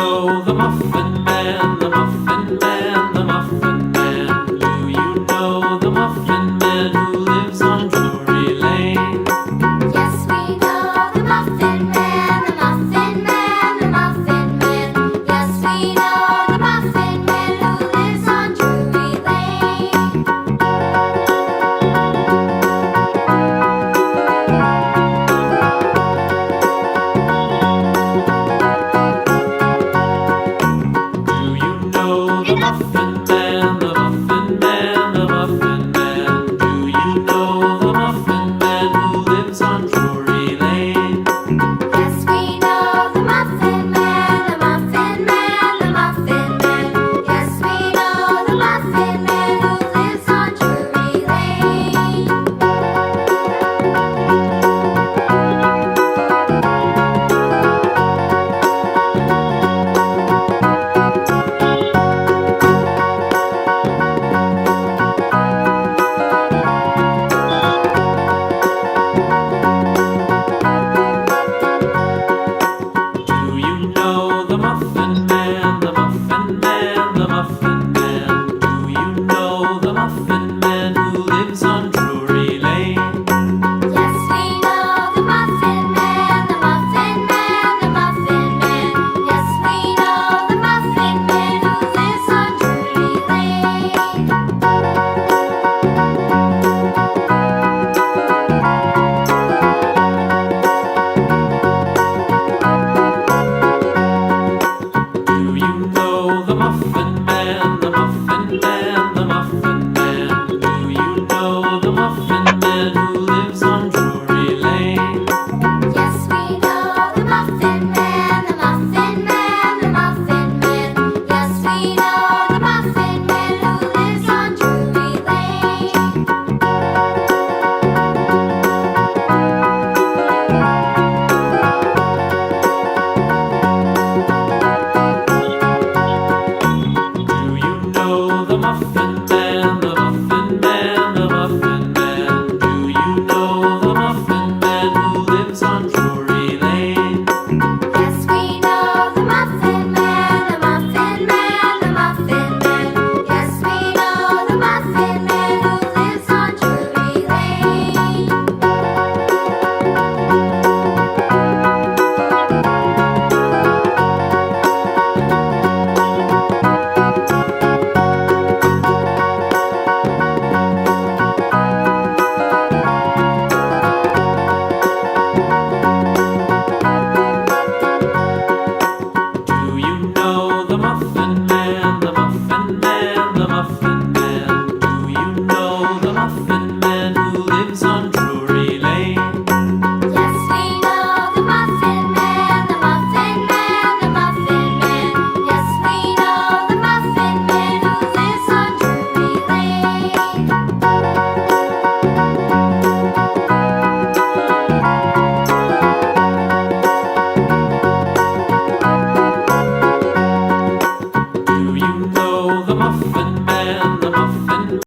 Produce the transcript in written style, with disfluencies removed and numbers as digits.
know the Muffin Man, the Muffin Man, the Muffin Man? Do you know the Muffin Man who lives on Drury Lane? Yes, we know the Muffin Man, the Muffin Man, the Muffin Man. Yes, we know the Muffin Man who lives on Drury Lane. Do you know the Muffin Man, the Muffin Man, the Muffin Man? Do you know the Muffin Man who lives on Drury Lane? Yes, we know the Muffin Man, the Muffin Man, the Muffin Man. Yes, we know the Muffin Man who lives on Drury Lane. Do you know the Muffin Man, the Muffin Man, the Muffin Man? Do you know the Muffin Man who lives on Drury Lane? Yes, we know the Muffin Man, the Muffin Man, the Muffin Man. Yes, we know the Muffin Man who lives on Drury Lane. Do you know the Muffin Man, the Muffin Man, the Muffin Man? Do you know the Muffin Man who lives on Drury Lane? Yes, we know the Muffin Man, the Muffin Man, the Muffin Man. Yes, we know the Muffin Man who lives on Drury Lane. Do you know the Muffin Man, the Muffin Man, the Muffin Man? Do you know the Muffin Man who lives on Drury Lane? Yes, we know the Muffin Man, the Muffin Man, the Muffin Man. Yes, we know the Muffin Man who lives on Drury Lane. Do you know the Muffin Man, the Muffin Man, the Muffin Man? Do you know the Muffin Man who lives on Drury Lane? Yes, we know the Muffin Man, the Muffin Man, the Muffin Man. Yes, we know the Muffin Man who lives on Drury Lane. Do you know the Muffin Man, the